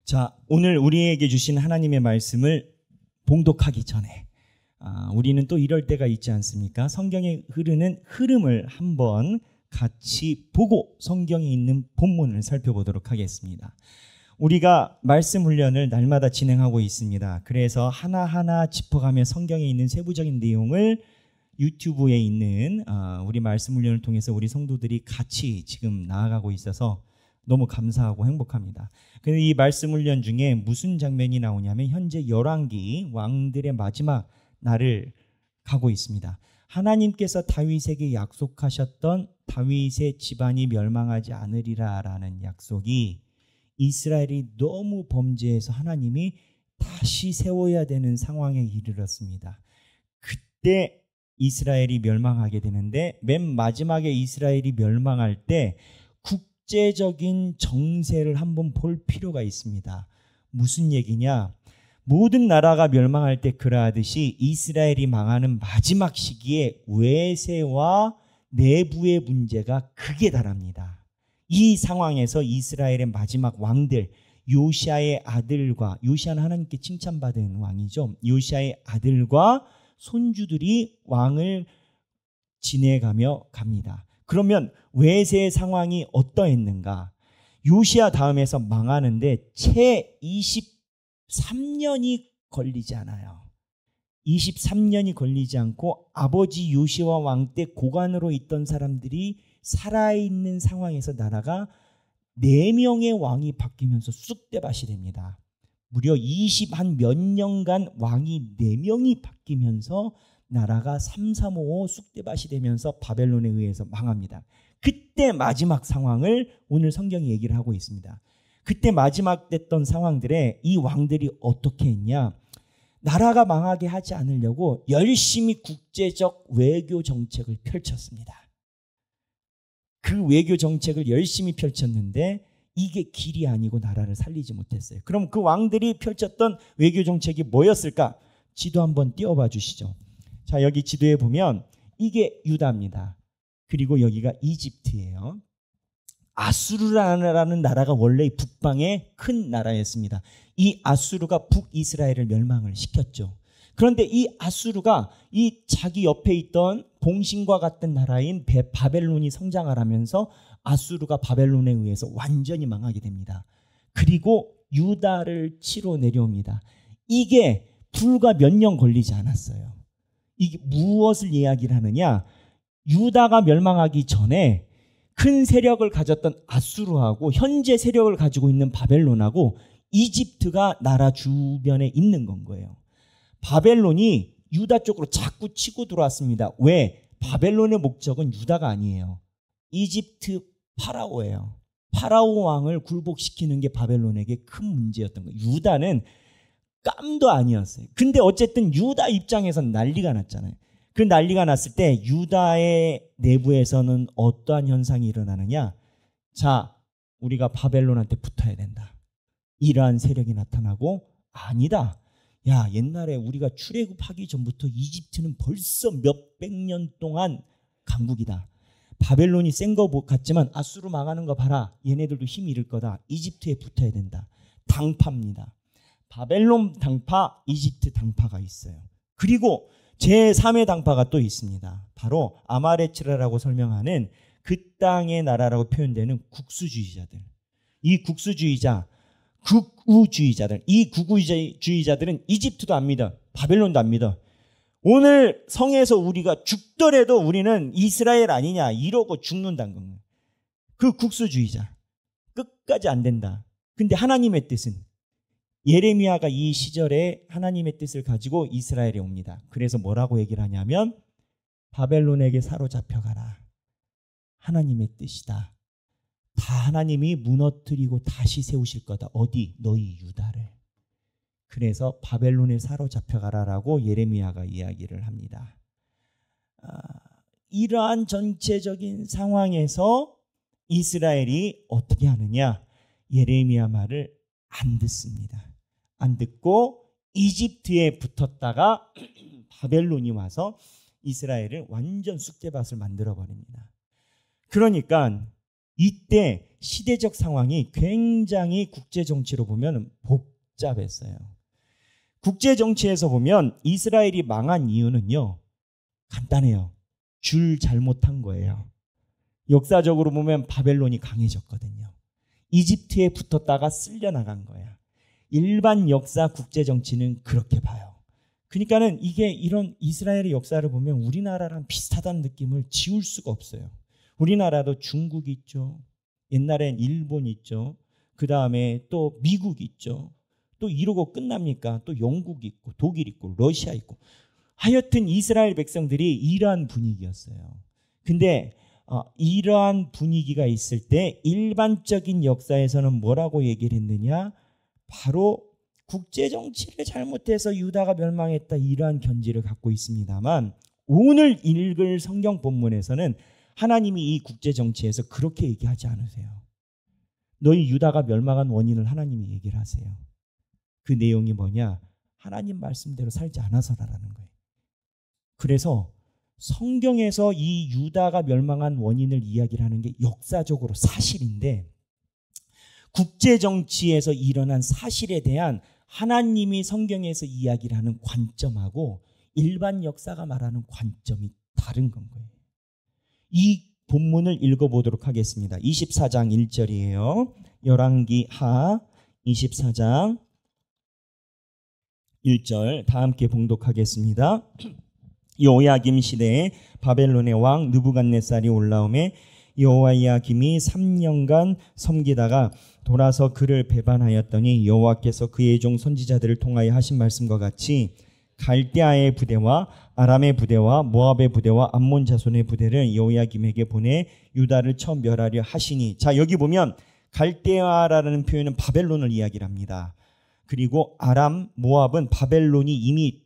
자, 오늘 우리에게 주신 하나님의 말씀을 봉독하기 전에 우리는 또 이럴 때가 있지 않습니까? 성경에 흐르는 흐름을 한번 같이 보고 성경에 있는 본문을 살펴보도록 하겠습니다. 우리가 말씀 훈련을 날마다 진행하고 있습니다. 그래서 하나하나 짚어가며 성경에 있는 세부적인 내용을 유튜브에 있는 우리 말씀 훈련을 통해서 우리 성도들이 같이 지금 나아가고 있어서 너무 감사하고 행복합니다. 근데 이 말씀 훈련 중에 무슨 장면이 나오냐면 현재 열왕기 왕들의 마지막 날을 가고 있습니다. 하나님께서 다윗에게 약속하셨던 다윗의 집안이 멸망하지 않으리라라는 약속이 이스라엘이 너무 범죄해서 하나님이 다시 세워야 되는 상황에 이르렀습니다. 그때 이스라엘이 멸망하게 되는데 맨 마지막에 이스라엘이 멸망할 때 국제적인 정세를 한번 볼 필요가 있습니다. 무슨 얘기냐? 모든 나라가 멸망할 때 그러하듯이 이스라엘이 망하는 마지막 시기에 외세와 내부의 문제가 극에 달합니다. 이 상황에서 이스라엘의 마지막 왕들, 요시아의 아들과, 요시아는 하나님께 칭찬받은 왕이죠. 요시아의 아들과 손주들이 왕을 지내가며 갑니다. 그러면 외세의 상황이 어떠했는가? 요시아 다음에서 망하는데 채 23년이 걸리지 않아요. 23년이 걸리지 않고 아버지 요시아 왕 때 고관으로 있던 사람들이 살아있는 상황에서 나라가 4명의 왕이 바뀌면서 쑥대밭이 됩니다. 무려 20한 몇 년간 왕이 4명이 바뀌면서 나라가 335 쑥대밭이 되면서 바벨론에 의해서 망합니다. 그때 마지막 상황을 오늘 성경이 얘기를 하고 있습니다. 그때 마지막 됐던 상황들에 이 왕들이 어떻게 했냐? 나라가 망하게 하지 않으려고 열심히 국제적 외교 정책을 펼쳤습니다. 그 외교 정책을 열심히 펼쳤는데 이게 길이 아니고 나라를 살리지 못했어요. 그럼 그 왕들이 펼쳤던 외교 정책이 뭐였을까? 지도 한번 띄워봐 주시죠. 자, 여기 지도에 보면 이게 유다입니다. 그리고 여기가 이집트예요. 아수르라는 나라가 원래 북방의 큰 나라였습니다. 이 아수르가 북이스라엘을 멸망을 시켰죠. 그런데 이 아수르가 이 자기 옆에 있던 봉신과 같은 나라인 바벨론이 성장을 하면서 아수르가 바벨론에 의해서 완전히 망하게 됩니다. 그리고 유다를 치러 내려옵니다. 이게 불과 몇 년 걸리지 않았어요. 이게 무엇을 이야기를 하느냐? 유다가 멸망하기 전에 큰 세력을 가졌던 아수르하고 현재 세력을 가지고 있는 바벨론하고 이집트가 나라 주변에 있는 건 거예요. 바벨론이 유다 쪽으로 자꾸 치고 들어왔습니다. 왜? 바벨론의 목적은 유다가 아니에요. 이집트 파라오예요. 파라오 왕을 굴복시키는 게 바벨론에게 큰 문제였던 거예요. 유다는 깜도 아니었어요. 근데 어쨌든 유다 입장에서는 난리가 났잖아요. 그 난리가 났을 때 유다의 내부에서는 어떠한 현상이 일어나느냐? 자, 우리가 바벨론한테 붙어야 된다. 이러한 세력이 나타나고, 아니다. 야, 옛날에 우리가 출애굽하기 전부터 이집트는 벌써 몇백 년 동안 강국이다. 바벨론이 센 거 같지만 아수르 망하는 거 봐라. 얘네들도 힘이 잃을 거다. 이집트에 붙어야 된다. 당파입니다. 바벨론 당파, 이집트 당파가 있어요. 그리고 제3의 당파가 또 있습니다. 바로 아마레츠라라고 설명하는 그 땅의 나라라고 표현되는 국수주의자들. 이 국수주의자, 극우주의자들, 이 극우주의자들은 이집트도 안 믿어, 바벨론도 안 믿어. 오늘 성에서 우리가 죽더라도 우리는 이스라엘 아니냐 이러고 죽는다는 겁니다. 그 국수주의자 끝까지 안 된다. 근데 하나님의 뜻은, 예레미야가 이 시절에 하나님의 뜻을 가지고 이스라엘에 옵니다. 그래서 뭐라고 얘기를 하냐면 바벨론에게 사로잡혀가라. 하나님의 뜻이다. 다 하나님이 무너뜨리고 다시 세우실 거다. 어디? 너희 유다를. 그래서 바벨론에 사로잡혀가라라고 예레미야가 이야기를 합니다. 이러한 전체적인 상황에서 이스라엘이 어떻게 하느냐? 예레미야 말을 안 듣습니다. 안 듣고 이집트에 붙었다가 바벨론이 와서 이스라엘을 완전 쑥대밭을 만들어 버립니다. 그러니까 이때 시대적 상황이 굉장히 국제 정치로 보면 복잡했어요. 국제 정치에서 보면 이스라엘이 망한 이유는요, 간단해요. 줄 잘못한 거예요. 역사적으로 보면 바벨론이 강해졌거든요. 이집트에 붙었다가 쓸려나간 거야. 일반 역사 국제 정치는 그렇게 봐요. 그러니까는 이게 이런 이스라엘의 역사를 보면 우리나라랑 비슷하다는 느낌을 지울 수가 없어요. 우리나라도 중국이 있죠. 옛날엔 일본 있죠. 그 다음에 또 미국 있죠. 또 이러고 끝납니까? 또 영국 있고 독일 있고 러시아 있고. 하여튼 이스라엘 백성들이 이러한 분위기였어요. 근데 이러한 분위기가 있을 때 일반적인 역사에서는 뭐라고 얘기를 했느냐? 바로 국제정치를 잘못해서 유다가 멸망했다, 이러한 견지를 갖고 있습니다만, 오늘 읽을 성경 본문에서는 하나님이 이 국제정치에서 그렇게 얘기하지 않으세요. 너희 유다가 멸망한 원인을 하나님이 얘기를 하세요. 그 내용이 뭐냐? 하나님 말씀대로 살지 않아서라는 거예요. 그래서 성경에서 이 유다가 멸망한 원인을 이야기를 하는 게 역사적으로 사실인데, 국제정치에서 일어난 사실에 대한 하나님이 성경에서 이야기를 하는 관점하고 일반 역사가 말하는 관점이 다른 건 거예요. 이 본문을 읽어보도록 하겠습니다. 24장 1절이에요. 열왕기 하 24장 1절 다 함께 봉독하겠습니다. 여호야김 시대에 바벨론의 왕 느부갓네살이 올라오매 여호야김이 3년간 섬기다가 돌아서 그를 배반하였더니 여호와께서 그의 종 선지자들을 통하여 하신 말씀과 같이 갈대아의 부대와 아람의 부대와 모압의 부대와 암몬 자손의 부대를 여호야김에게 보내 유다를 처음 멸하려 하시니. 자, 여기 보면 갈대아라는 표현은 바벨론을 이야기를 합니다. 그리고 아람, 모압은 바벨론이 이미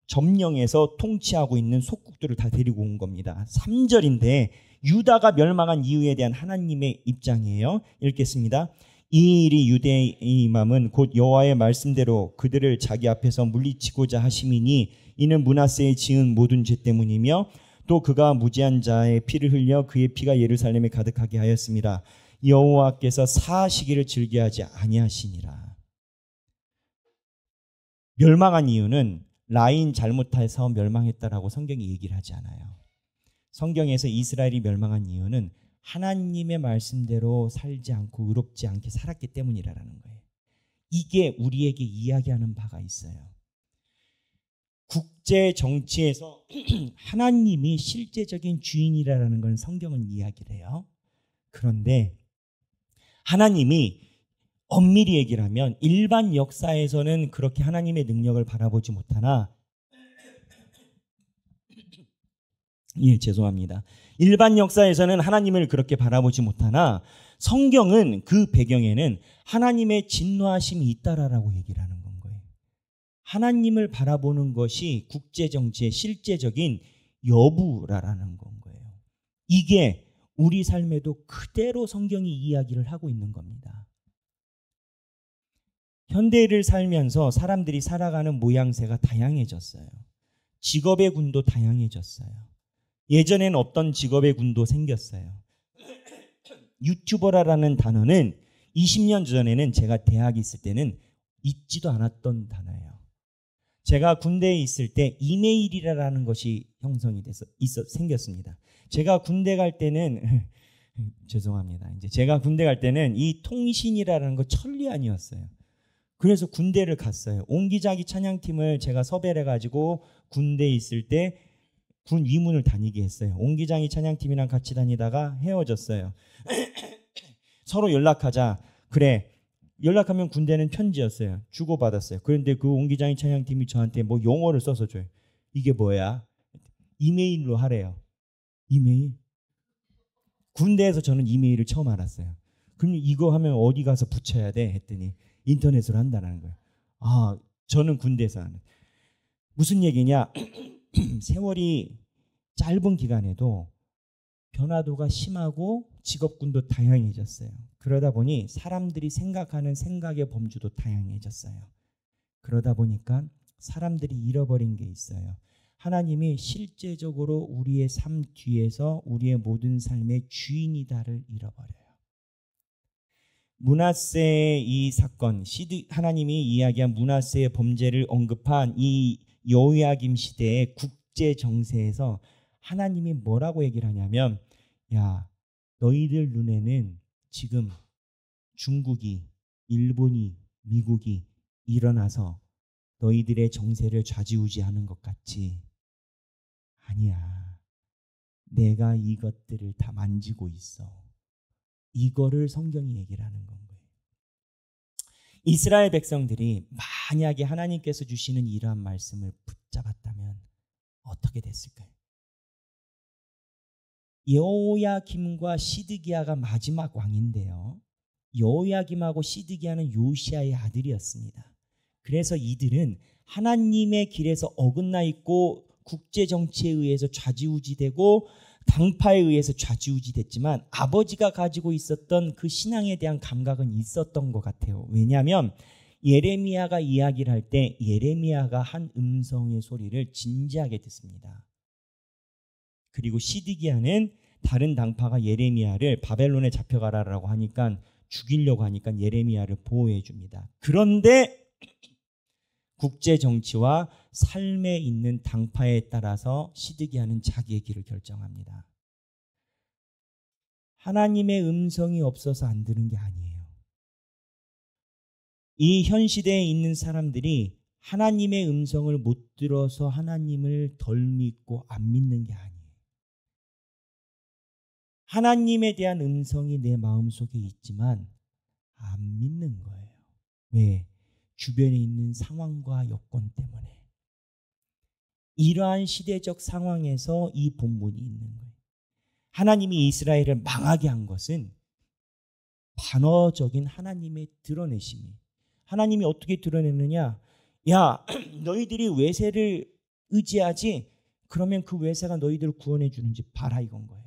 점령해서 통치하고 있는 속국들을 다 데리고 온 겁니다. 3절인데 유다가 멸망한 이유에 대한 하나님의 입장이에요. 읽겠습니다. 이 일이 유대에 임함은 곧 여호와의 말씀대로 그들을 자기 앞에서 물리치고자 하심이니 이는 므낫세의 지은 모든 죄 때문이며 또 그가 무지한 자의 피를 흘려 그의 피가 예루살렘에 가득하게 하였습니다. 여호와께서 사시기를 즐겨하지 아니하시니라. 멸망한 이유는 라인 잘못해서 멸망했다라고 성경이 얘기를 하지 않아요. 성경에서 이스라엘이 멸망한 이유는 하나님의 말씀대로 살지 않고 의롭지 않게 살았기 때문이라는 거예요. 이게 우리에게 이야기하는 바가 있어요. 국제 정치에서 하나님이 실제적인 주인이라는 건 성경은 이야기를 해요. 그런데 하나님이 엄밀히 얘기를 하면 일반 역사에서는 그렇게 하나님의 능력을 바라보지 못하나, 죄송합니다. 일반 역사에서는 하나님을 그렇게 바라보지 못하나 성경은 그 배경에는 하나님의 진노하심이 있다라고 얘기를 하는 건 거예요. 하나님을 바라보는 것이 국제정치의 실제적인 여부라는 건 거예요. 이게 우리 삶에도 그대로 성경이 이야기를 하고 있는 겁니다. 현대를 살면서 사람들이 살아가는 모양새가 다양해졌어요. 직업의 군도 다양해졌어요. 예전엔 어떤 직업의 군도 생겼어요. 유튜버라는 단어는 20년 전에는 제가 대학에 있을 때는 있지도 않았던 단어예요. 제가 군대에 있을 때 이메일이라는 것이 형성이 돼서 생겼습니다. 제가 군대 갈 때는 죄송합니다. 이제 제가 군대 갈 때는 이 통신이라는 거 천리안이었어요. 그래서 군대를 갔어요. 옹기자기 찬양팀을 제가 섭외를 해가지고 군대에 있을 때 군 위문을 다니게 했어요. 옹기장이 찬양팀이랑 같이 다니다가 헤어졌어요. 서로 연락하자. 그래. 연락하면 군대는 편지였어요. 주고받았어요. 그런데 그 옹기장이 찬양팀이 저한테 뭐 용어를 써서 줘요. 이게 뭐야? 이메일로 하래요. 이메일? 군대에서 저는 이메일을 처음 알았어요. 그럼 이거 하면 어디 가서 붙여야 돼? 했더니 인터넷으로 한다는 거예요. 아, 저는 군대에서 하는. 무슨 얘기냐? 세월이 짧은 기간에도 변화도가 심하고 직업군도 다양해졌어요. 그러다 보니 사람들이 생각하는 생각의 범주도 다양해졌어요. 그러다 보니까 사람들이 잃어버린 게 있어요. 하나님이 실제적으로 우리의 삶 뒤에서 우리의 모든 삶의 주인이다를 잃어버려요. 므낫세의 이 사건, 하나님이 이야기한 므낫세의 범죄를 언급한 이 여호야김 시대의 국제 정세에서 하나님이 뭐라고 얘기를 하냐면, 야, 너희들 눈에는 지금 중국이, 일본이, 미국이 일어나서 너희들의 정세를 좌지우지하는 것 같지? 아니야. 내가 이것들을 다 만지고 있어. 이거를 성경이 얘기를 하는 건 거예요. 이스라엘 백성들이 만약에 하나님께서 주시는 이러한 말씀을 붙잡았다면 어떻게 됐을까요? 여호야김과 시드기야가 마지막 왕인데요. 여호야김하고 시드기야는 요시야의 아들이었습니다. 그래서 이들은 하나님의 길에서 어긋나 있고 국제 정치에 의해서 좌지우지되고 당파에 의해서 좌지우지됐지만 아버지가 가지고 있었던 그 신앙에 대한 감각은 있었던 것 같아요. 왜냐하면 예레미야가 이야기를 할 때 예레미야가 한 음성의 소리를 진지하게 듣습니다. 그리고 시드기야는 다른 당파가 예레미야를 바벨론에 잡혀가라라고 하니까 죽이려고 하니까 예레미야를 보호해 줍니다. 그런데 국제 정치와 삶에 있는 당파에 따라서 시드기야는 자기의 길을 결정합니다. 하나님의 음성이 없어서 안 들은 게 아니에요. 이 현 시대에 있는 사람들이 하나님의 음성을 못 들어서 하나님을 덜 믿고 안 믿는 게 아니에요. 하나님에 대한 음성이 내 마음속에 있지만 안 믿는 거예요. 왜? 주변에 있는 상황과 여건 때문에. 이러한 시대적 상황에서 이 본문이 있는 거예요. 하나님이 이스라엘을 망하게 한 것은 반어적인 하나님의 드러내심이. 하나님이 어떻게 드러내느냐? 야, 너희들이 외세를 의지하지? 그러면 그 외세가 너희들을 구원해 주는지 봐라, 이건 거예요.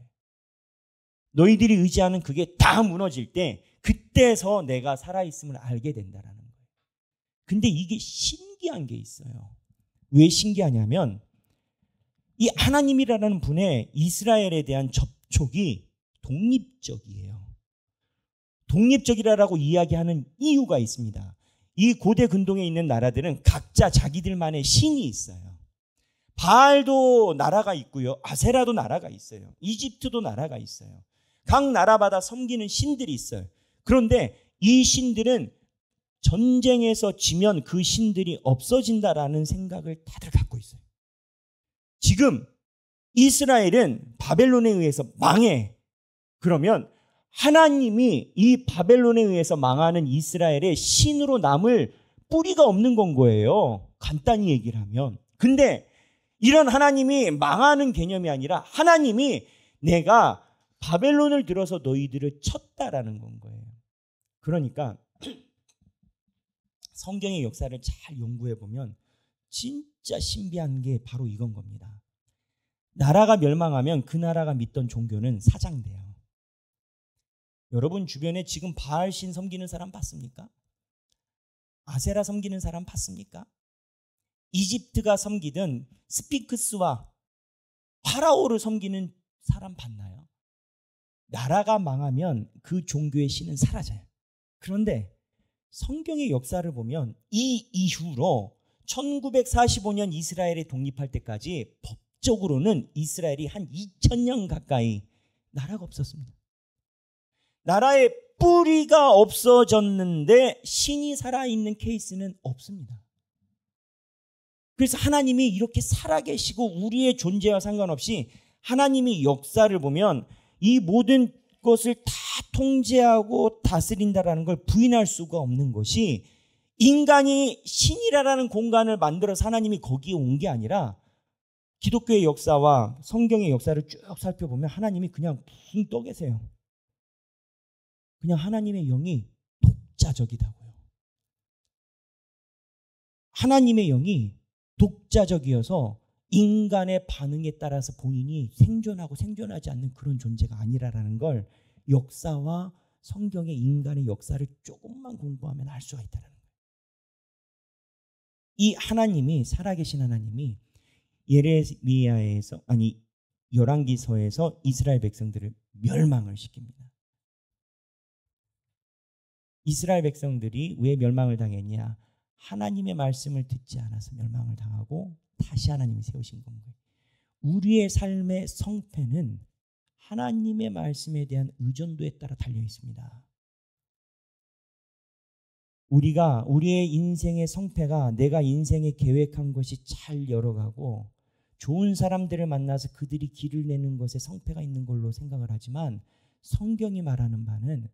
너희들이 의지하는 그게 다 무너질 때 그때서 내가 살아있음을 알게 된다라는 거예요. 근데 이게 신기한 게 있어요. 왜 신기하냐면 이 하나님이라는 분의 이스라엘에 대한 접촉이 독립적이에요. 독립적이라고 이야기하는 이유가 있습니다. 이 고대 근동에 있는 나라들은 각자 자기들만의 신이 있어요. 바알도 나라가 있고요. 아세라도 나라가 있어요. 이집트도 나라가 있어요. 각 나라마다 섬기는 신들이 있어요. 그런데 이 신들은 전쟁에서 지면 그 신들이 없어진다라는 생각을 다들 갖고 있어요. 지금 이스라엘은 바벨론에 의해서 망해. 그러면 하나님이 이 바벨론에 의해서 망하는 이스라엘의 신으로 남을 뿌리가 없는 건 거예요. 간단히 얘기를 하면. 근데 이런 하나님이 망하는 개념이 아니라 하나님이 내가 바벨론을 들어서 너희들을 쳤다라는 건 거예요. 그러니까 성경의 역사를 잘 연구해 보면 진짜 신비한 게 바로 이건 겁니다. 나라가 멸망하면 그 나라가 믿던 종교는 사장돼요. 여러분 주변에 지금 바알신 섬기는 사람 봤습니까? 아세라 섬기는 사람 봤습니까? 이집트가 섬기던 스핑크스와 파라오를 섬기는 사람 봤나요? 나라가 망하면 그 종교의 신은 사라져요. 그런데 성경의 역사를 보면 이 이후로 1945년 이스라엘이 독립할 때까지 법적으로는 이스라엘이 한 2000년 가까이 나라가 없었습니다. 나라의 뿌리가 없어졌는데 신이 살아있는 케이스는 없습니다. 그래서 하나님이 이렇게 살아계시고 우리의 존재와 상관없이 하나님이 역사를 보면 이 모든 것을 다 통제하고 다스린다라는 걸 부인할 수가 없는 것이 인간이 신이라는 공간을 만들어서 하나님이 거기에 온 게 아니라 기독교의 역사와 성경의 역사를 쭉 살펴보면 하나님이 그냥 붕 떠 계세요. 그냥 하나님의 영이 독자적이다고요. 하나님의 영이 독자적이어서 인간의 반응에 따라서 본인이 생존하고 생존하지 않는 그런 존재가 아니라는 걸 역사와 성경의 인간의 역사를 조금만 공부하면 알 수가 있다는 거예요. 이 하나님이 살아계신 하나님이 예레미야에서 열왕기서에서 이스라엘 백성들을 멸망을 시킵니다. 이스라엘 백성들이 왜 멸망을 당했냐? 하나님의 말씀을 듣지 않아서 멸망을 당하고 다시 하나님이 세우신 겁니다. 우리의 삶의 성패는 하나님의 말씀에 대한 의존도에 따라 달려 있습니다. 우리의 인생의 성패가 내가 인생에 계획한 것이 잘 열어가고 좋은 사람들을 만나서 그들이 길을 내는 것에 성패가 있는 걸로 생각을 하지만 성경이 말하는 바는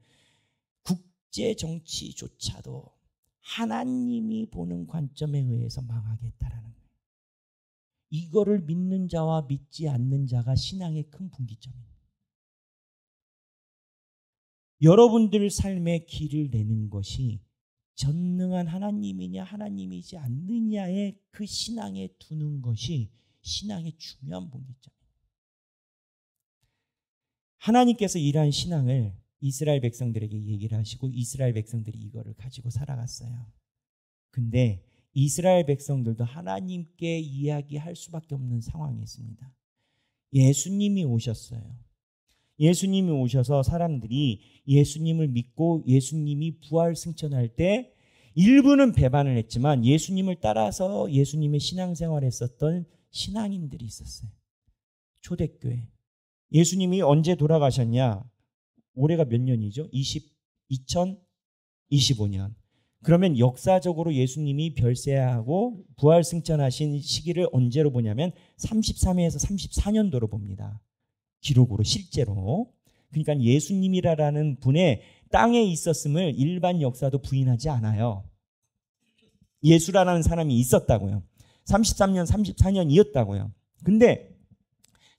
국제 정치조차도 하나님이 보는 관점에 의해서 망하겠다라는 거예요. 이거를 믿는 자와 믿지 않는 자가 신앙의 큰 분기점입니다. 여러분들 삶의 길을 내는 것이 전능한 하나님이냐 하나님이지 않느냐에 그 신앙에 두는 것이 신앙의 중요한 분기점입니다. 하나님께서 이러한 신앙을 이스라엘 백성들에게 얘기를 하시고 이스라엘 백성들이 이거를 가지고 살아갔어요. 근데 이스라엘 백성들도 하나님께 이야기할 수밖에 없는 상황이 있습니다. 예수님이 오셨어요. 예수님이 오셔서 사람들이 예수님을 믿고 예수님이 부활 승천할 때 일부는 배반을 했지만 예수님을 따라서 예수님의 신앙생활을 했었던 신앙인들이 있었어요. 초대교회. 예수님이 언제 돌아가셨냐? 올해가 몇 년이죠? 2025년. 그러면 역사적으로 예수님이 별세하고 부활 승천하신 시기를 언제로 보냐면 33회에서 34년도로 봅니다. 기록으로 실제로. 그러니까 예수님이라는 분의 땅에 있었음을 일반 역사도 부인하지 않아요. 예수라는 사람이 있었다고요. 33년, 34년이었다고요. 근데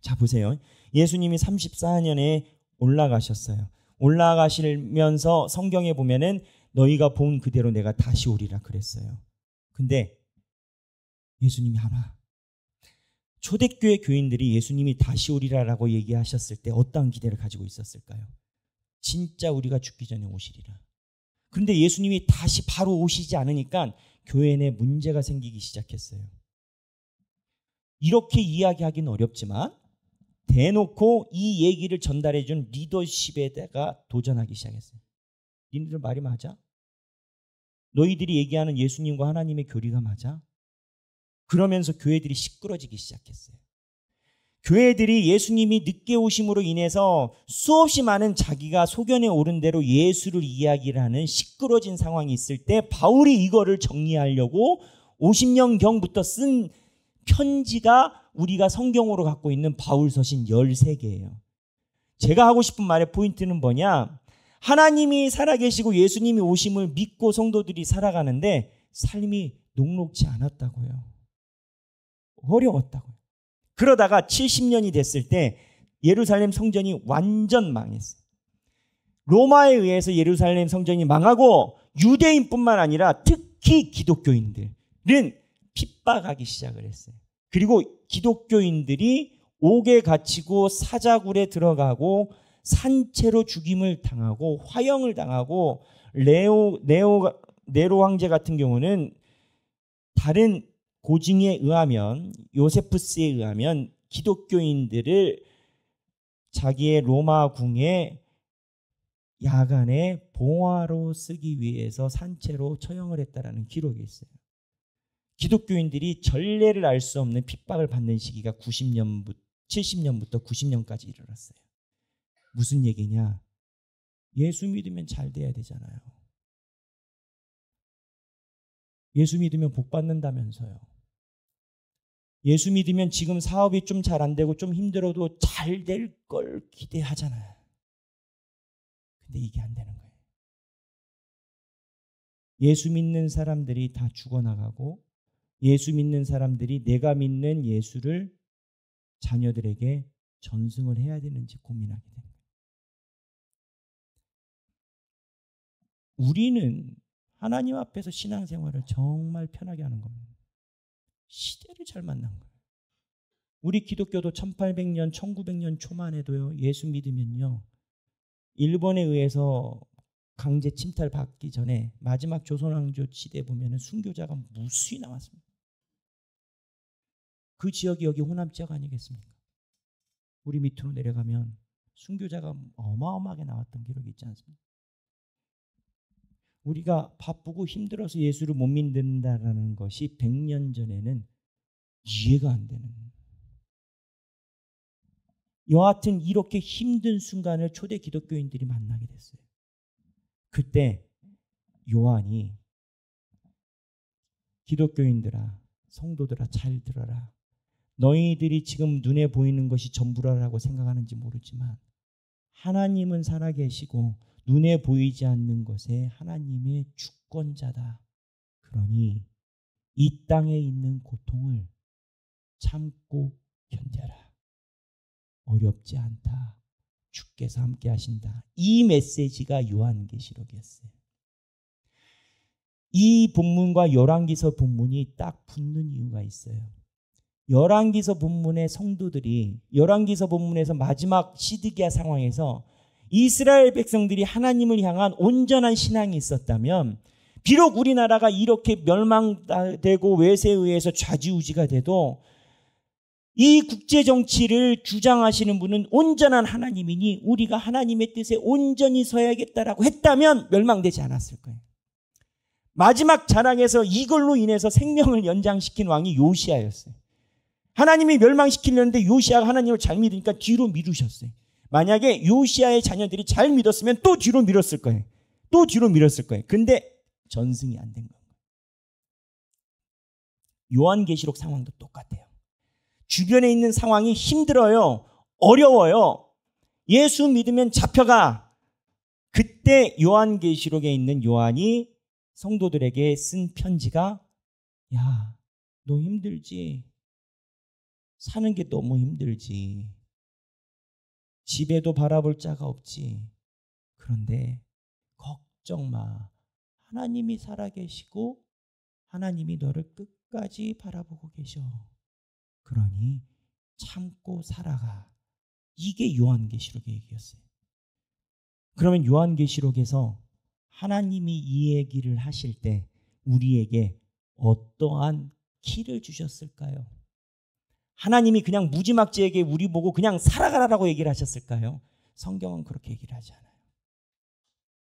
자 보세요. 예수님이 34년에 올라가셨어요. 올라가시면서 성경에 보면은 너희가 본 그대로 내가 다시 오리라 그랬어요. 근데 예수님이 아마 초대교회 교인들이 예수님이 다시 오리라라고 얘기하셨을 때 어떤 기대를 가지고 있었을까요? 진짜 우리가 죽기 전에 오시리라. 그런데 예수님이 다시 바로 오시지 않으니까 교회 내 문제가 생기기 시작했어요. 이렇게 이야기하기는 어렵지만 대놓고 이 얘기를 전달해준 리더십에다가 도전하기 시작했어요. 니네들 말이 맞아? 너희들이 얘기하는 예수님과 하나님의 교리가 맞아? 그러면서 교회들이 시끄러지기 시작했어요. 교회들이 예수님이 늦게 오심으로 인해서 수없이 많은 자기가 소견에 오른 대로 예수를 이야기를 하는 시끄러진 상황이 있을 때 바울이 이거를 정리하려고 50년경부터 쓴 편지가 우리가 성경으로 갖고 있는 바울 서신 13개예요. 제가 하고 싶은 말의 포인트는 뭐냐? 하나님이 살아계시고 예수님이 오심을 믿고 성도들이 살아가는데 삶이 녹록지 않았다고요. 어려웠다고요. 그러다가 70년이 됐을 때 예루살렘 성전이 완전 망했어요. 로마에 의해서 예루살렘 성전이 망하고 유대인뿐만 아니라 특히 기독교인들은 핍박하기 시작을 했어요. 그리고 기독교인들이 옥에 갇히고 사자굴에 들어가고 산채로 죽임을 당하고 화형을 당하고 네로 황제 같은 경우는 다른 고증에 의하면 요세푸스에 의하면 기독교인들을 자기의 로마 궁에 야간에 봉화로 쓰기 위해서 산채로 처형을 했다라는 기록이 있어요. 기독교인들이 전례를 알 수 없는 핍박을 받는 시기가 70년부터 90년까지 일어났어요. 무슨 얘기냐? 예수 믿으면 잘 돼야 되잖아요. 예수 믿으면 복 받는다면서요. 예수 믿으면 지금 사업이 좀 잘 안 되고 좀 힘들어도 잘 될 걸 기대하잖아요. 근데 이게 안 되는 거예요. 예수 믿는 사람들이 다 죽어나가고 예수 믿는 사람들이 내가 믿는 예수를 자녀들에게 전승을 해야 되는지 고민하게 됩니다. 우리는 하나님 앞에서 신앙생활을 정말 편하게 하는 겁니다. 시대를 잘 만난 거예요. 우리 기독교도 1800년, 1900년 초만 해도요. 예수 믿으면요. 일본에 의해서 강제 침탈받기 전에 마지막 조선왕조 시대 보면은 순교자가 무수히 나왔습니다. 그 지역이 여기 호남 지역 아니겠습니까? 우리 밑으로 내려가면 순교자가 어마어마하게 나왔던 기록이 있지 않습니까? 우리가 바쁘고 힘들어서 예수를 못 믿는다라는 것이 100년 전에는 이해가 안 되는. 여하튼 이렇게 힘든 순간을 초대 기독교인들이 만나게 됐어요. 그때 요한이 기독교인들아, 성도들아, 잘 들어라. 너희들이 지금 눈에 보이는 것이 전부라고 생각하는지 모르지만 하나님은 살아계시고 눈에 보이지 않는 것에 하나님의 주권자다. 그러니 이 땅에 있는 고통을 참고 견뎌라. 어렵지 않다. 주께서 함께 하신다. 이 메시지가 요한계시록이었어요. 이 본문과 열왕기서 본문이 딱 붙는 이유가 있어요. 열왕기서 본문의 성도들이 열왕기서 본문에서 마지막 시드기야 상황에서 이스라엘 백성들이 하나님을 향한 온전한 신앙이 있었다면 비록 우리나라가 이렇게 멸망되고 외세에 의해서 좌지우지가 돼도 이 국제정치를 주장하시는 분은 온전한 하나님이니 우리가 하나님의 뜻에 온전히 서야겠다라고 했다면 멸망되지 않았을 거예요. 마지막 자락에서 이걸로 인해서 생명을 연장시킨 왕이 요시아였어요. 하나님이 멸망시키려는데 요시아가 하나님을 잘 믿으니까 뒤로 미루셨어요. 만약에 요시아의 자녀들이 잘 믿었으면 또 뒤로 밀었을 거예요. 또 뒤로 밀었을 거예요. 근데 전승이 안 된 거예요. 요한계시록 상황도 똑같아요. 주변에 있는 상황이 힘들어요. 어려워요. 예수 믿으면 잡혀가. 그때 요한계시록에 있는 요한이 성도들에게 쓴 편지가 야, 너 힘들지? 사는 게 너무 힘들지. 집에도 바라볼 자가 없지. 그런데 걱정 마. 하나님이 살아계시고 하나님이 너를 끝까지 바라보고 계셔. 그러니 참고 살아가. 이게 요한계시록의 얘기였어요. 그러면 요한계시록에서 하나님이 이 얘기를 하실 때 우리에게 어떠한 키를 주셨을까요? 하나님이 그냥 무지막지하게 우리 보고 그냥 살아가라라고 얘기를 하셨을까요? 성경은 그렇게 얘기를 하지 않아요.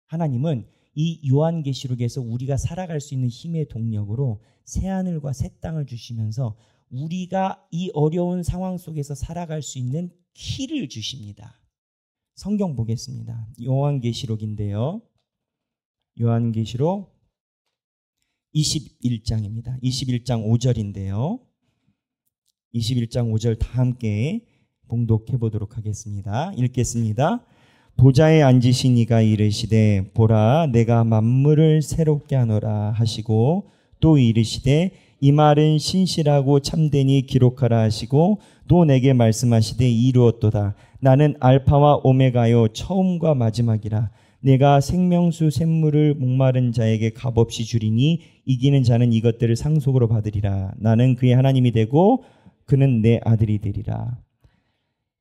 하나님은 이 요한계시록에서 우리가 살아갈 수 있는 힘의 동력으로 새하늘과 새 땅을 주시면서 우리가 이 어려운 상황 속에서 살아갈 수 있는 키를 주십니다. 성경 보겠습니다. 요한계시록인데요. 요한계시록 21장입니다. 21장 5절인데요. 21장 5절 다 함께 봉독해 보도록 하겠습니다. 읽겠습니다. 보좌에 앉으신 이가 이르시되 보라 내가 만물을 새롭게 하노라 하시고 또 이르시되 이 말은 신실하고 참되니 기록하라 하시고 또 내게 말씀하시되 이루었도다. 나는 알파와 오메가요 처음과 마지막이라. 내가 생명수 샘물을 목마른 자에게 값없이 주리니 이기는 자는 이것들을 상속으로 받으리라. 나는 그의 하나님이 되고 그는 내 아들이 되리라.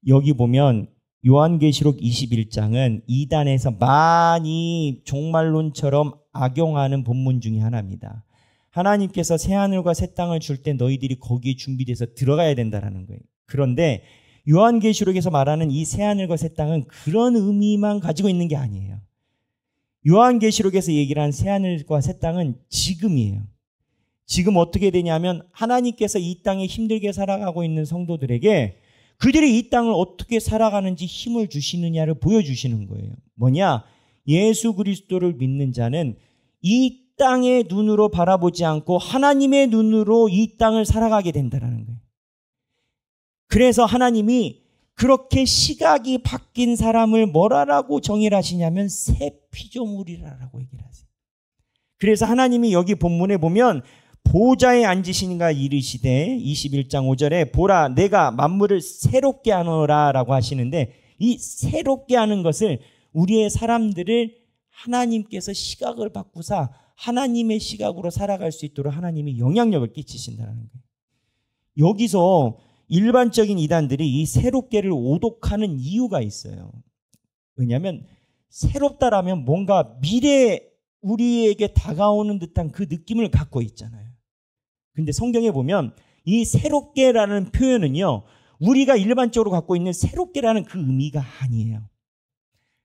여기 보면 요한계시록 21장은 이단에서 많이 종말론처럼 악용하는 본문 중에 하나입니다. 하나님께서 새하늘과 새 땅을 줄 때 너희들이 거기에 준비돼서 들어가야 된다는 거예요. 그런데 요한계시록에서 말하는 이 새하늘과 새 땅은 그런 의미만 가지고 있는 게 아니에요. 요한계시록에서 얘기를 한 새하늘과 새 땅은 지금이에요. 지금 어떻게 되냐면 하나님께서 이 땅에 힘들게 살아가고 있는 성도들에게 그들이 이 땅을 어떻게 살아가는지 힘을 주시느냐를 보여주시는 거예요. 뭐냐? 예수 그리스도를 믿는 자는 이 땅의 눈으로 바라보지 않고 하나님의 눈으로 이 땅을 살아가게 된다는 거예요. 그래서 하나님이 그렇게 시각이 바뀐 사람을 뭐라고 정의를 하시냐면 새 피조물이라고 얘기를 하세요. 그래서 하나님이 여기 본문에 보면 보좌에 앉으시니가 이르시되 21장 5절에 보라 내가 만물을 새롭게 하노라 라고 하시는데 이 새롭게 하는 것을 우리의 사람들을 하나님께서 시각을 바꾸사 하나님의 시각으로 살아갈 수 있도록 하나님이 영향력을 끼치신다는 거예요. 여기서 일반적인 이단들이 이 새롭게를 오독하는 이유가 있어요. 왜냐하면 새롭다라면 뭔가 미래에 우리에게 다가오는 듯한 그 느낌을 갖고 있잖아요. 근데 성경에 보면 이 새롭게라는 표현은요, 우리가 일반적으로 갖고 있는 새롭게라는 그 의미가 아니에요.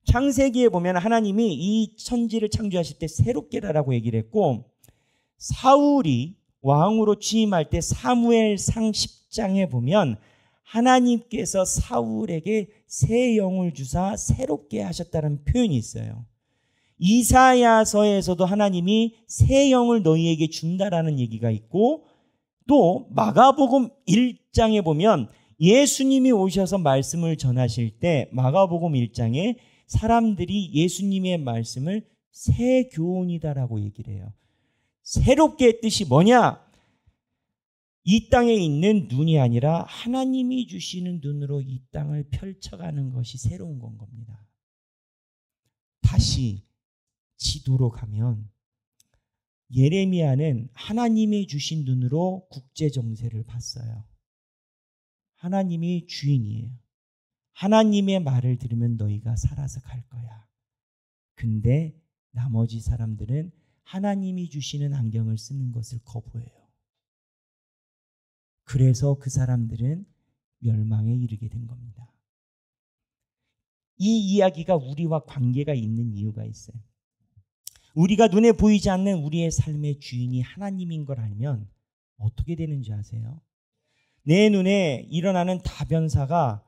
창세기에 보면 하나님이 이 천지를 창조하실 때 새롭게라라고 얘기를 했고, 사울이 왕으로 취임할 때 사무엘상 10장에 보면 하나님께서 사울에게 새 영을 주사 새롭게 하셨다는 표현이 있어요. 이사야서에서도 하나님이 새 영을 너희에게 준다라는 얘기가 있고, 또 마가복음 1장에 보면 예수님이 오셔서 말씀을 전하실 때 마가복음 1장에 사람들이 예수님의 말씀을 새 교훈이다라고 얘기를 해요. 새롭게 뜻이 뭐냐? 이 땅에 있는 눈이 아니라 하나님이 주시는 눈으로 이 땅을 펼쳐가는 것이 새로운 건 겁니다. 다시 지도로 가면 예레미야는 하나님이 주신 눈으로 국제 정세를 봤어요. 하나님이 주인이에요. 하나님의 말을 들으면 너희가 살아서 갈 거야. 근데 나머지 사람들은 하나님이 주시는 안경을 쓰는 것을 거부해요. 그래서 그 사람들은 멸망에 이르게 된 겁니다. 이 이야기가 우리와 관계가 있는 이유가 있어요. 우리가 눈에 보이지 않는 우리의 삶의 주인이 하나님인 걸 알면 어떻게 되는지 아세요? 내 눈에 일어나는 다변사가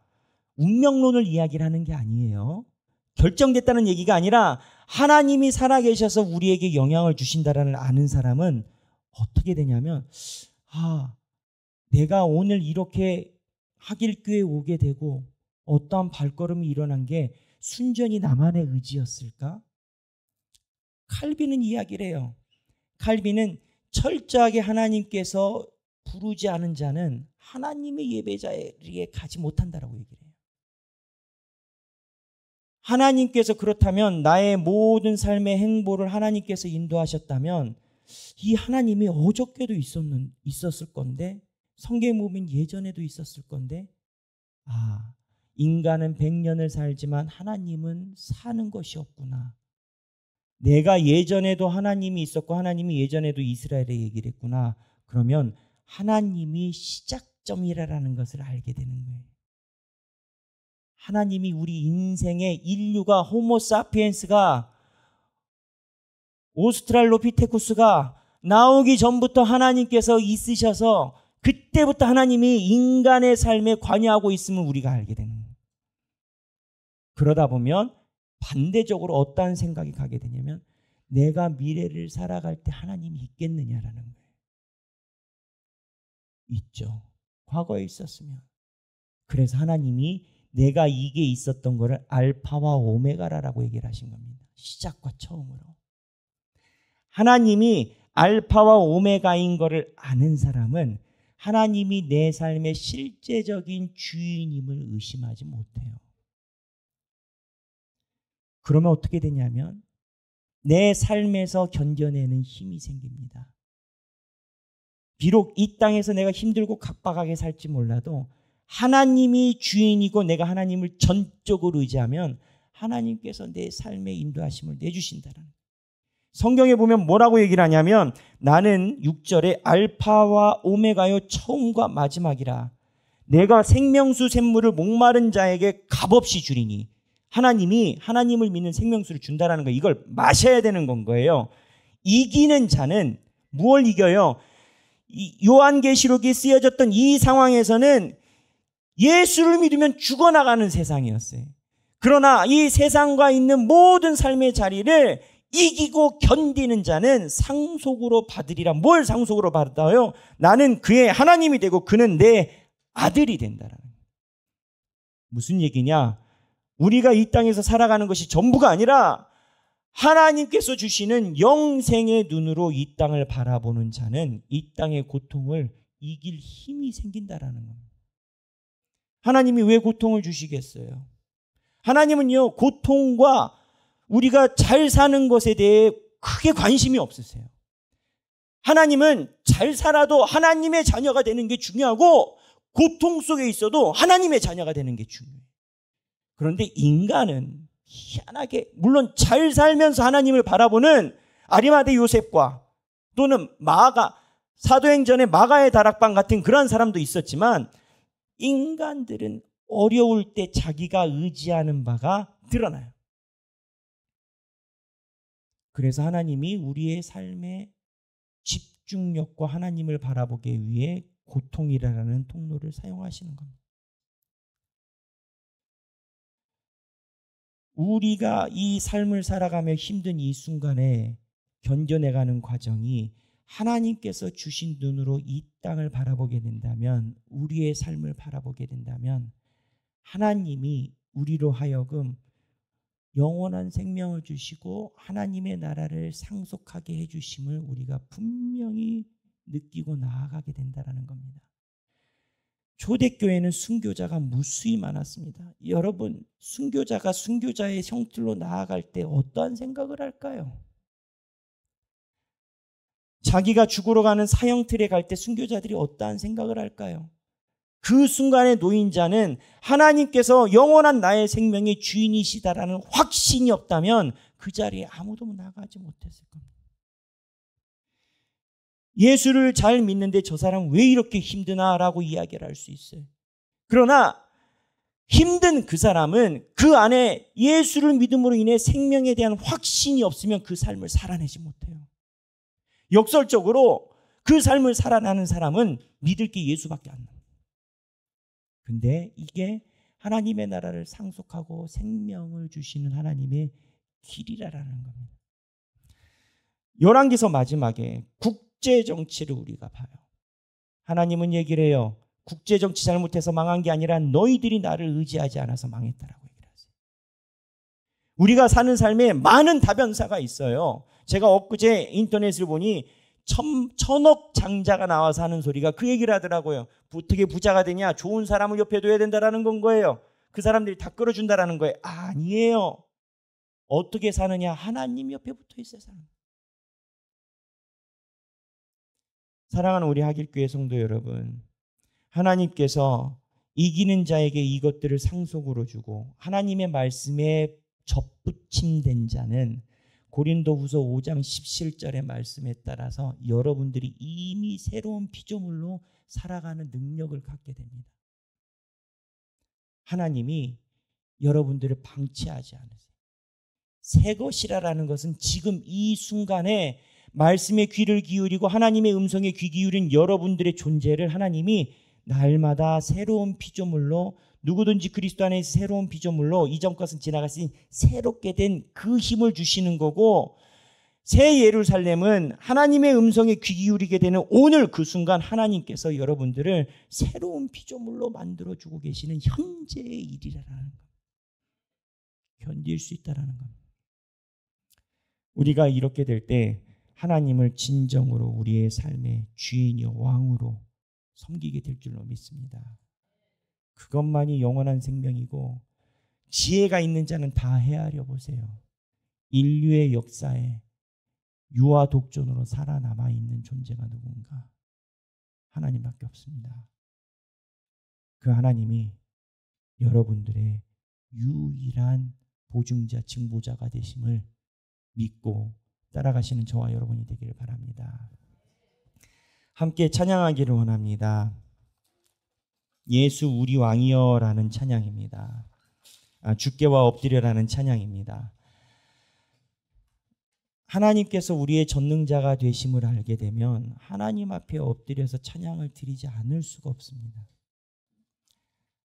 운명론을 이야기를 하는 게 아니에요. 결정됐다는 얘기가 아니라 하나님이 살아계셔서 우리에게 영향을 주신다라는 아는 사람은 어떻게 되냐면, 내가 오늘 이렇게 하길교에 오게 되고 어떠한 발걸음이 일어난 게 순전히 나만의 의지였을까? 칼빈은 이야기를 해요. 칼빈은 철저하게 하나님께서 부르지 않은 자는 하나님의 예배 자리에 가지 못한다라고 얘기를 해요. 하나님께서 그렇다면 나의 모든 삶의 행보를 하나님께서 인도하셨다면 이 하나님이 어저께도 있었을 건데, 성경에 보면 예전에도 있었을 건데, 인간은 100년을 살지만 하나님은 사는 것이 없구나. 내가 예전에도 하나님이 있었고 하나님이 예전에도 이스라엘에 얘기를 했구나. 그러면 하나님이 시작점이라는 것을 알게 되는 거예요. 하나님이 우리 인생의 인류가 호모사피엔스가 오스트랄로피테쿠스가 나오기 전부터 하나님께서 있으셔서 그때부터 하나님이 인간의 삶에 관여하고 있음을 우리가 알게 되는 거예요. 그러다 보면 반대적으로 어떠한 생각이 가게 되냐면, 내가 미래를 살아갈 때 하나님이 있겠느냐라는 거예요. 있죠. 과거에 있었으면. 그래서 하나님이 내가 이게 있었던 거를 알파와 오메가라고 얘기를 하신 겁니다. 시작과 처음으로. 하나님이 알파와 오메가인 거를 아는 사람은 하나님이 내 삶의 실제적인 주인임을 의심하지 못해요. 그러면 어떻게 되냐면 내 삶에서 견뎌내는 힘이 생깁니다. 비록 이 땅에서 내가 힘들고 각박하게 살지 몰라도 하나님이 주인이고 내가 하나님을 전적으로 의지하면 하나님께서 내 삶의 인도하심을 내주신다는 거예요. 성경에 보면 뭐라고 얘기를 하냐면, 나는 6절에 알파와 오메가요 처음과 마지막이라. 내가 생명수 샘물을 목마른 자에게 값없이 주리니. 하나님이 하나님을 믿는 생명수를 준다라는 거, 이걸 마셔야 되는 건 거예요. 이기는 자는 무엇을 이겨요? 요한계시록이 쓰여졌던 이 상황에서는 예수를 믿으면 죽어나가는 세상이었어요. 그러나 이 세상과 있는 모든 삶의 자리를 이기고 견디는 자는 상속으로 받으리라. 뭘 상속으로 받아요? 나는 그의 하나님이 되고 그는 내 아들이 된다라는 거예요. 무슨 얘기냐? 우리가 이 땅에서 살아가는 것이 전부가 아니라 하나님께서 주시는 영생의 눈으로 이 땅을 바라보는 자는 이 땅의 고통을 이길 힘이 생긴다라는 겁니다. 하나님이 왜 고통을 주시겠어요? 하나님은요, 고통과 우리가 잘 사는 것에 대해 크게 관심이 없으세요. 하나님은 잘 살아도 하나님의 자녀가 되는 게 중요하고 고통 속에 있어도 하나님의 자녀가 되는 게 중요해요. 그런데 인간은 희한하게, 물론 잘 살면서 하나님을 바라보는 아리마대 요셉과 또는 마가, 사도행전의 마가의 다락방 같은 그런 사람도 있었지만, 인간들은 어려울 때 자기가 의지하는 바가 드러나요. 그래서 하나님이 우리의 삶의 집중력과 하나님을 바라보기 위해 고통이라는 통로를 사용하시는 겁니다. 우리가 이 삶을 살아가며 힘든 이 순간에 견뎌내가는 과정이 하나님께서 주신 눈으로 이 땅을 바라보게 된다면, 우리의 삶을 바라보게 된다면 하나님이 우리로 하여금 영원한 생명을 주시고 하나님의 나라를 상속하게 해주심을 우리가 분명히 느끼고 나아가게 된다는 겁니다. 초대교회는 순교자가 무수히 많았습니다. 여러분, 순교자가 순교자의 형틀로 나아갈 때 어떠한 생각을 할까요? 자기가 죽으러 가는 사형틀에 갈 때 순교자들이 어떠한 생각을 할까요? 그 순간에 놓인 자는 하나님께서 영원한 나의 생명의 주인이시다라는 확신이 없다면 그 자리에 아무도 나가지 못했을 겁니다. 예수를 잘 믿는데 저 사람 왜 이렇게 힘드나라고 이야기를 할 수 있어요. 그러나 힘든 그 사람은 그 안에 예수를 믿음으로 인해 생명에 대한 확신이 없으면 그 삶을 살아내지 못해요. 역설적으로 그 삶을 살아나는 사람은 믿을 게 예수밖에 안 나요. 근데 이게 하나님의 나라를 상속하고 생명을 주시는 하나님의 길이라는 겁니다. 열왕기서 마지막에 국제정치를 우리가 봐요. 하나님은 얘기를 해요. 국제정치 잘못해서 망한 게 아니라 너희들이 나를 의지하지 않아서 망했다라고 얘기를 하세요. 우리가 사는 삶에 많은 다변사가 있어요. 제가 엊그제 인터넷을 보니 천억 장자가 나와서 하는 소리가 그 얘기를 하더라고요. 어떻게 부자가 되냐? 좋은 사람을 옆에 둬야 된다라는 건 거예요. 그 사람들이 다 끌어준다라는 거예요. 아니에요. 어떻게 사느냐? 하나님 옆에 붙어 있어야 사는 거예요. 사랑하는 우리 하길교회 성도 여러분, 하나님께서 이기는 자에게 이것들을 상속으로 주고 하나님의 말씀에 접붙임된 자는 고린도후서 5장 17절의 말씀에 따라서 여러분들이 이미 새로운 피조물로 살아가는 능력을 갖게 됩니다. 하나님이 여러분들을 방치하지 않으세요. 새 것이라는 것은 지금 이 순간에 말씀에 귀를 기울이고 하나님의 음성에 귀 기울인 여러분들의 존재를 하나님이 날마다 새로운 피조물로, 누구든지 그리스도 안에 새로운 피조물로 이전 것은 지나갔으니 새롭게 된 그 힘을 주시는 거고, 새 예루살렘은 하나님의 음성에 귀 기울이게 되는 오늘 그 순간 하나님께서 여러분들을 새로운 피조물로 만들어주고 계시는 현재의 일이라는 겁니다. 견딜 수 있다는 겁니다. 우리가 이렇게 될 때 하나님을 진정으로 우리의 삶의 주인이요 왕으로 섬기게 될 줄로 믿습니다. 그것만이 영원한 생명이고, 지혜가 있는 자는 다 헤아려 보세요. 인류의 역사에 유아 독존으로 살아남아 있는 존재가 누군가? 하나님밖에 없습니다. 그 하나님이 여러분들의 유일한 보증자, 증보자가 되심을 믿고 따라가시는 저와 여러분이 되기를 바랍니다. 함께 찬양하기를 원합니다. 예수 우리 왕이여라는 찬양입니다. 주께와 엎드려라는 찬양입니다. 하나님께서 우리의 전능자가 되심을 알게 되면 하나님 앞에 엎드려서 찬양을 드리지 않을 수가 없습니다.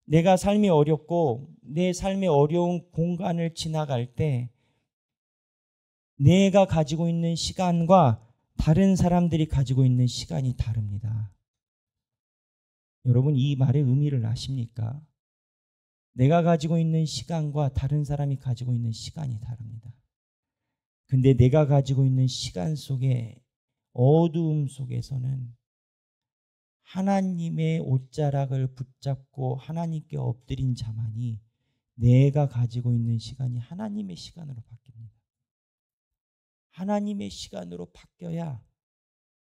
내가 삶이 어렵고 내 삶의 어려운 공간을 지나갈 때 내가 가지고 있는 시간과 다른 사람들이 가지고 있는 시간이 다릅니다. 여러분, 이 말의 의미를 아십니까? 내가 가지고 있는 시간과 다른 사람이 가지고 있는 시간이 다릅니다. 근데 내가 가지고 있는 시간 속에, 어두움 속에서는 하나님의 옷자락을 붙잡고 하나님께 엎드린 자만이 내가 가지고 있는 시간이 하나님의 시간으로 바뀝니다. 하나님의 시간으로 바뀌어야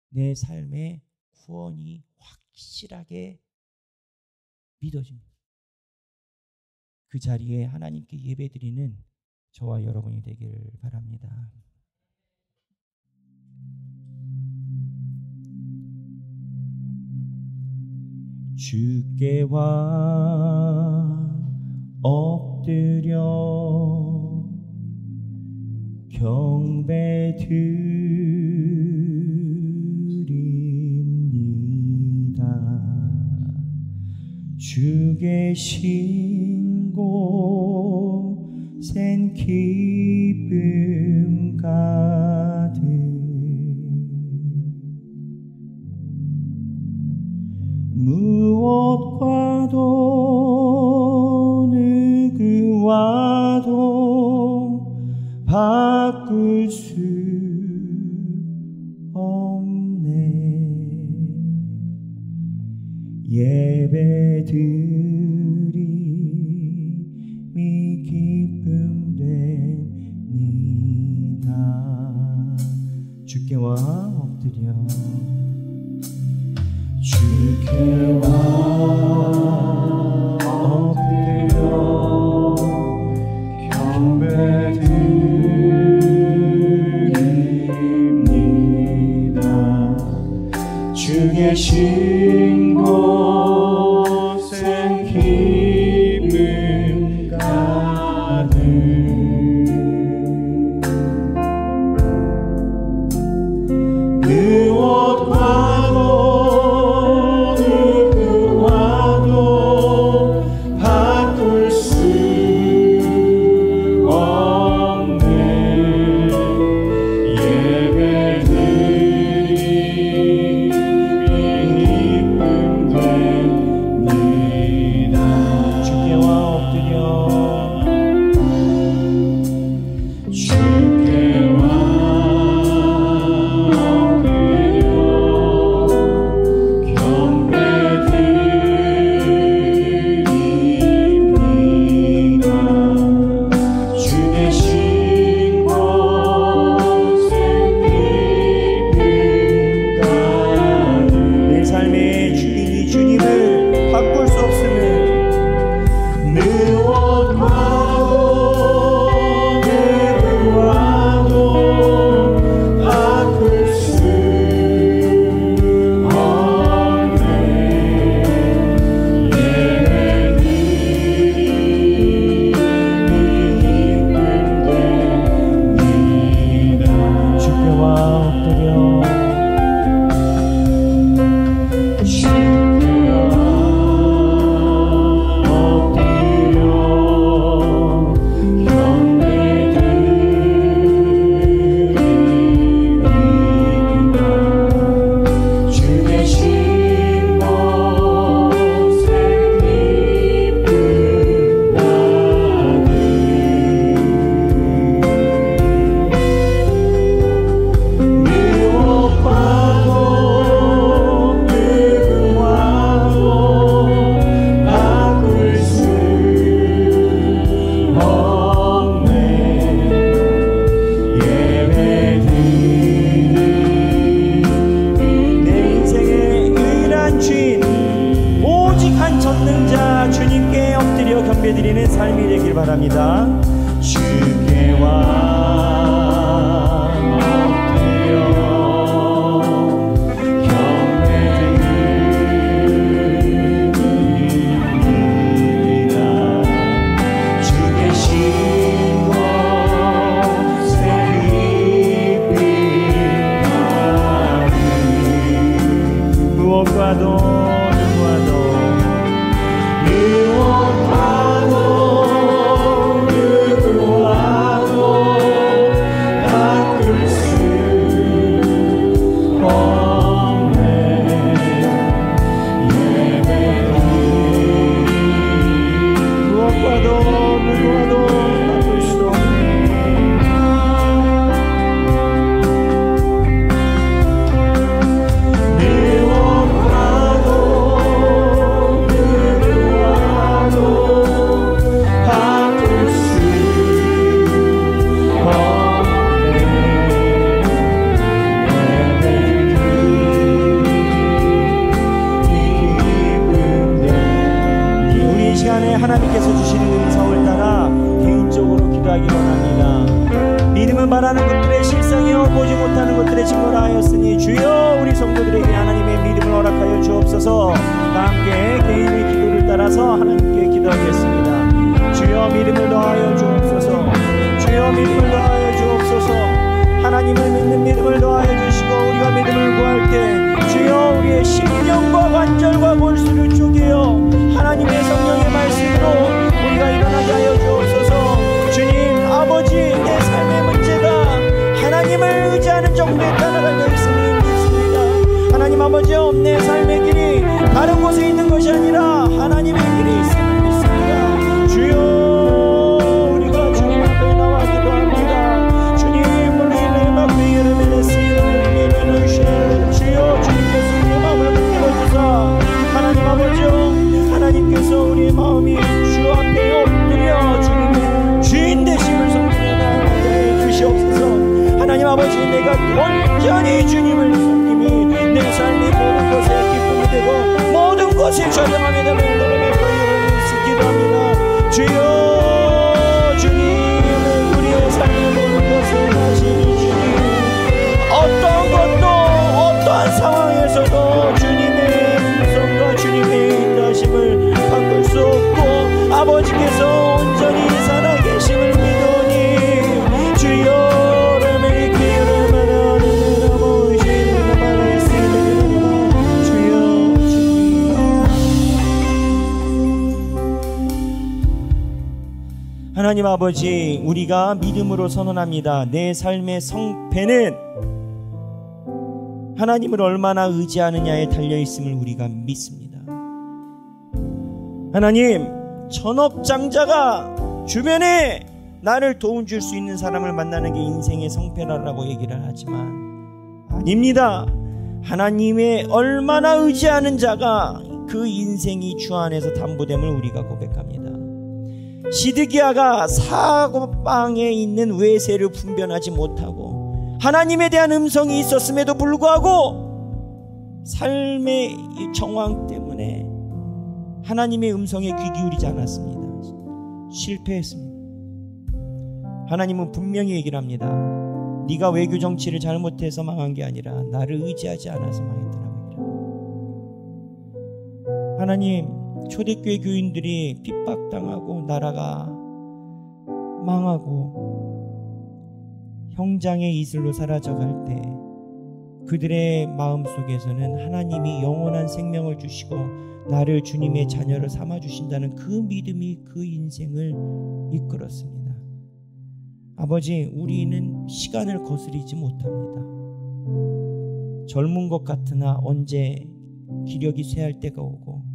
내 삶의 구원이 확실하게 믿어집니다. 그 자리에 하나님께 예배드리는 저와 여러분이 되기를 바랍니다. 주께와 엎드려 경배드립니다. 주 계신 곳엔 기쁨 가득 무엇과도 누구와도 바꿀 수 없네. 예배드림이 기쁨 됩니다. 주께와 엎드려 주께와 엎드려 경배드립니다. 주 계신 곳엔 기쁨 가득 무엇과도 누구와도 바꿀 수 없네. 예배드림이 기쁨 됩니다. 주께와 엎드려 주께와 경배드리는 삶이 되길 바랍니다. 주께와 하나님께서 주시는 음성을 따라 개인적으로 기도하기 원합니다. 믿음은 바라는 것들의 실상이요 보지 못하는 것들의 증거라 하였으니 주여 우리 성도들에게 하나님의 믿음을 허락하여 주옵소서. 다 함께 개인의 기도를 따라서 하나님께 기도하겠습니다. 주여 믿음을 더하여 주옵소서. 주여 믿음을 더하여 주옵소서. 주옵소서. 하나님을 믿는 믿음을 더하여 주시고 우리가 믿음을 구할 때 주여 우리의 심령과 관절과 골수를 쪼개어 하나님의 성령의 말씀으로 우리가 일어나게 하여 주옵소서. 주님 아버지, 내 삶의 문제가 하나님을 의지하는 정도에 따라가고 있음을 믿습니다. 하나님 아버지, 내 삶의 길이 다른 곳에 있는 것이 아니라 하나님의 길이 있음을 믿습니다. 주여 우리가 주님 앞에 나와 기도합니다. 주님 주여 주님께서 우리의 마음을 붙들어주사 하나님 아버지, 하나님께서 우리의 마음이 주 앞에 엎드려 주님의 주인 되심을 선포해 주시옵소서. 하나님 아버지, 내가 온전히 주님을 섬김이 내 삶이 모든 것에 기쁨이 되고 모든 것에 저렴함이 되는 이름의 거룩을 기도합니다. 주여 주님, 우리의 삶의 모든 것을 하시는 주님, 어떤 것도 어떠한 상황에서도 주님의 음성과 주님의 인도하심을 바꿀 수 없고 아버지께서 온전히 살아계심을 믿으니 주여 하나님 아버지, 우리가 믿음으로 선언합니다. 내 삶의 성패는 하나님을 얼마나 의지하느냐에 달려있음을 우리가 믿습니다. 하나님, 천업장자가 주변에 나를 도움 줄 수 있는 사람을 만나는 게 인생의 성패라고 얘기를 하지만 아닙니다. 하나님의 얼마나 의지하는 자가 그 인생이 주 안에서 담보됨을 우리가 고백합니다. 시드기야가 사고방에 있는 외세를 분별하지 못하고 하나님에 대한 음성이 있었음에도 불구하고 삶의 정황 때문에 하나님의 음성에 귀 기울이지 않았습니다. 실패했습니다. 하나님은 분명히 얘기를 합니다. 네가 외교 정치를 잘못해서 망한 게 아니라 나를 의지하지 않아서 망했더라고. 하나님, 초대교회 교인들이 핍박당하고 나라가 망하고 형장의 이슬로 사라져갈 때 그들의 마음속에서는 하나님이 영원한 생명을 주시고 나를 주님의 자녀로 삼아주신다는 그 믿음이 그 인생을 이끌었습니다. 아버지, 우리는 시간을 거스리지 못합니다. 젊은 것 같으나 언제 기력이 쇠할 때가 오고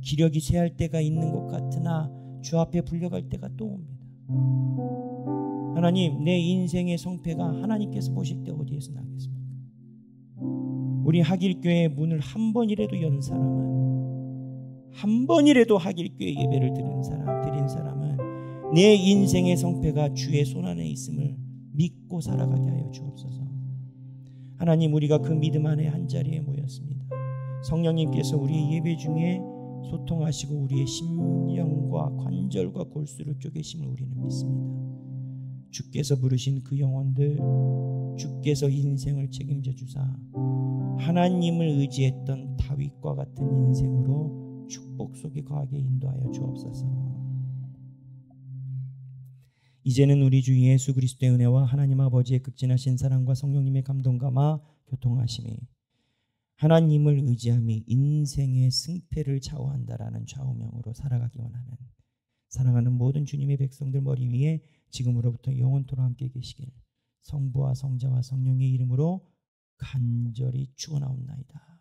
기력이 쇠할 때가 있는 것 같으나 주 앞에 불려갈 때가 또 옵니다. 하나님, 내 인생의 성패가 하나님께서 보실 때 어디에서 나겠습니까? 우리 하길교회 문을 한 번이라도 연 사람은, 한 번이라도 하길교회 예배를 드린 사람은 내 인생의 성패가 주의 손안에 있음을 믿고 살아가게 하여 주옵소서. 하나님, 우리가 그 믿음 안에 한자리에 모였습니다. 성령님께서 우리의 예배 중에 소통하시고 우리의 심령과 관절과 골수를 쪼개심을 우리는 믿습니다. 주께서 부르신 그 영혼들, 주께서 인생을 책임져 주사 하나님을 의지했던 다윗과 같은 인생으로 축복 속에 거하게 인도하여 주옵소서. 이제는 우리 주 예수 그리스도의 은혜와 하나님 아버지의 극진하신 사랑과 성령님의 감동감화 교통하심이 하나님을 의지함이 인생의 승패를 좌우한다라는 좌우명으로 살아가기 원하는 사랑하는 모든 주님의 백성들 머리 위에 지금으로부터 영원토록 함께 계시길 성부와 성자와 성령의 이름으로 간절히 축원하옵나이다.